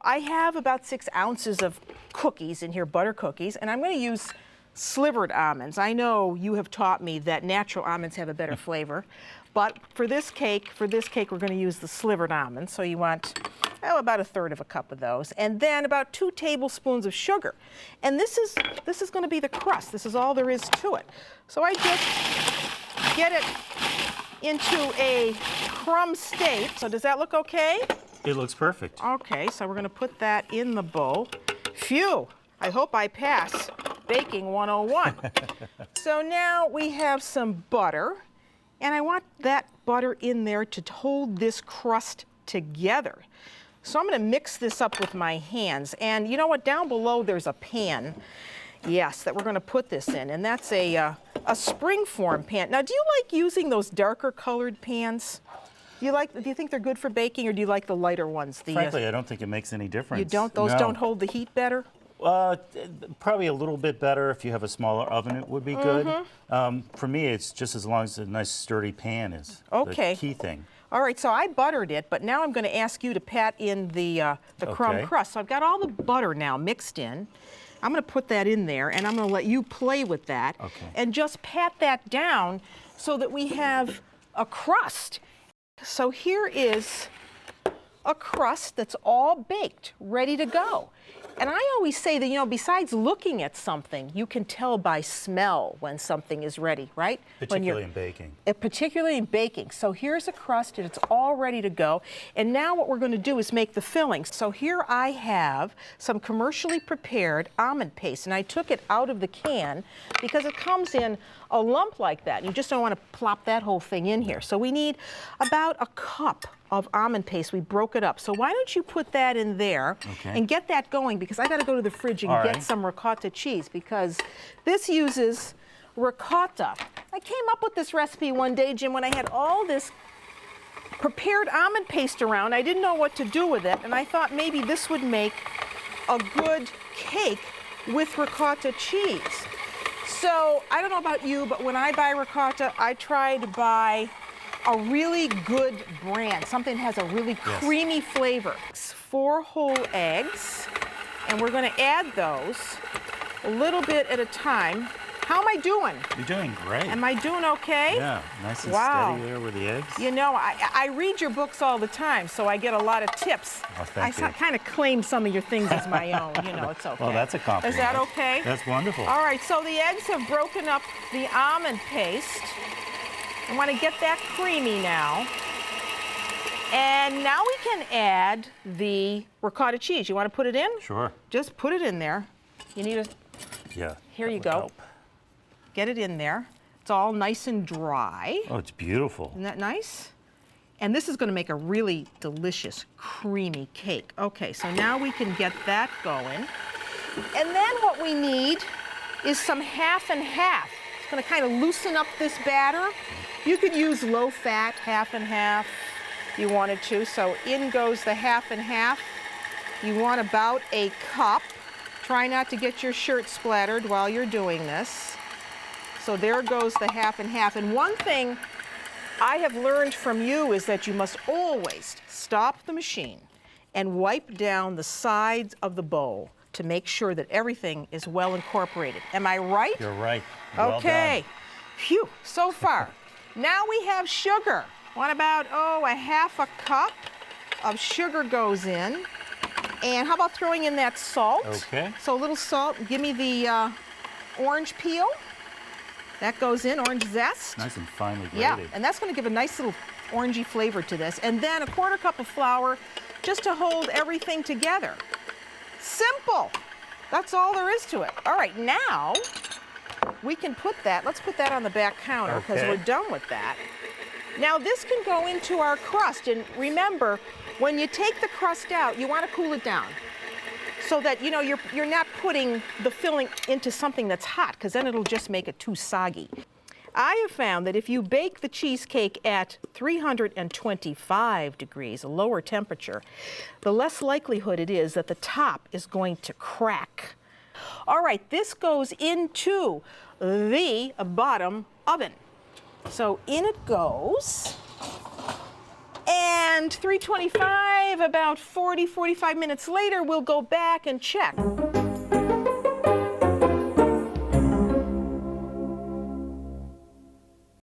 I have about 6 ounces of cookies in here, butter cookies, and I'm going to use slivered almonds. I know you have taught me that natural almonds have a better flavor, but for this cake, we're going to use the slivered almonds. So you want about 1/3 of a cup of those, and then about 2 tablespoons of sugar. And this is going to be the crust. This is all there is to it. So I just get it into a crumb state. So does that look okay? It looks perfect. Okay, so we're going to put that in the bowl. Phew, I hope I pass Baking 101. So now we have some butter, and I want that butter in there to hold this crust together. So I'm going to mix this up with my hands. And you know what? Down below there's a pan, yes, that we're going to put this in, and that's a springform pan. Now, do you like using those darker colored pans? Do you think they're good for baking, or do you like the lighter ones? Frankly, I don't think it makes any difference. You don't? Those don't hold the heat better? Probably a little bit better. If you have a smaller oven, it would be good. For me, it's just as long as a nice sturdy pan is the key thing. All right, so I buttered it, but now I'm going to ask you to pat in the crumb crust. So I've got all the butter now mixed in. I'm going to put that in there, and I'm going to let you play with that. And just pat that down so that we have a crust. So here is a crust that's all baked, ready to go. And I always say that, you know, besides looking at something, you can tell by smell when something is ready, right? Particularly in baking. Particularly in baking. So here's a crust, and it's all ready to go. And now what we're going to do is make the fillings. So here I have some commercially prepared almond paste, and I took it out of the can because it comes in a lump like that. You just don't want to plop that whole thing in here. So we need about a cup of almond paste. We broke it up. So why don't you put that in there and get that going, because I got to go to the fridge and get some ricotta cheese, because this uses ricotta. I came up with this recipe one day, Jim, when I had all this prepared almond paste around. I didn't know what to do with it, and I thought maybe this would make a good cake with ricotta cheese. So I don't know about you, but when I buy ricotta, I try to buy a really good brand, something that has a really creamy flavor. 4 whole eggs, and we're going to add those a little bit at a time. How am I doing? You're doing great. Am I doing okay? Yeah, nice and steady there with the eggs. You know, I read your books all the time, so I get a lot of tips. Oh, thank you. I kind of claim some of your things as my own. You know, it's okay. Well, that's a compliment. Is that okay? That's wonderful. All right, so the eggs have broken up the almond paste. I want to get that creamy now. And now we can add the ricotta cheese. You want to put it in? Sure. Just put it in there. You need a... Yeah. Here you go. Help. Get it in there. It's all nice and dry. Oh, it's beautiful. Isn't that nice? And this is going to make a really delicious, creamy cake. Okay, so now we can get that going. And then what we need is some half and half. It's going to kind of loosen up this batter. You could use low-fat, half and half, if you wanted to. So in goes the half and half. You want about a cup. Try not to get your shirt splattered while you're doing this. So there goes the half and half. And one thing I have learned from you is that you must always stop the machine and wipe down the sides of the bowl to make sure that everything is well incorporated. Am I right? You're right. Well okay. done. Phew, so far. Now we have sugar. What about, a half a cup of sugar goes in. And how about throwing in that salt? Okay. So a little salt. Give me the orange peel. That goes in, orange zest. Nice and finely grated. Yeah, and that's going to give a nice little orangey flavor to this. And then a 1/4 cup of flour just to hold everything together. Simple. That's all there is to it. All right, now we can put that, let's put that on the back counter because we're done with that. Now this can go into our crust, and remember, when you take the crust out, you want to cool it down so that, you know, you're not putting the filling into something that's hot, because then it'll just make it too soggy. I have found that if you bake the cheesecake at 325 degrees, a lower temperature, the less likelihood it is that the top is going to crack. All right, this goes into the bottom oven. So in it goes. And 325, about 40, 45 minutes later, we'll go back and check.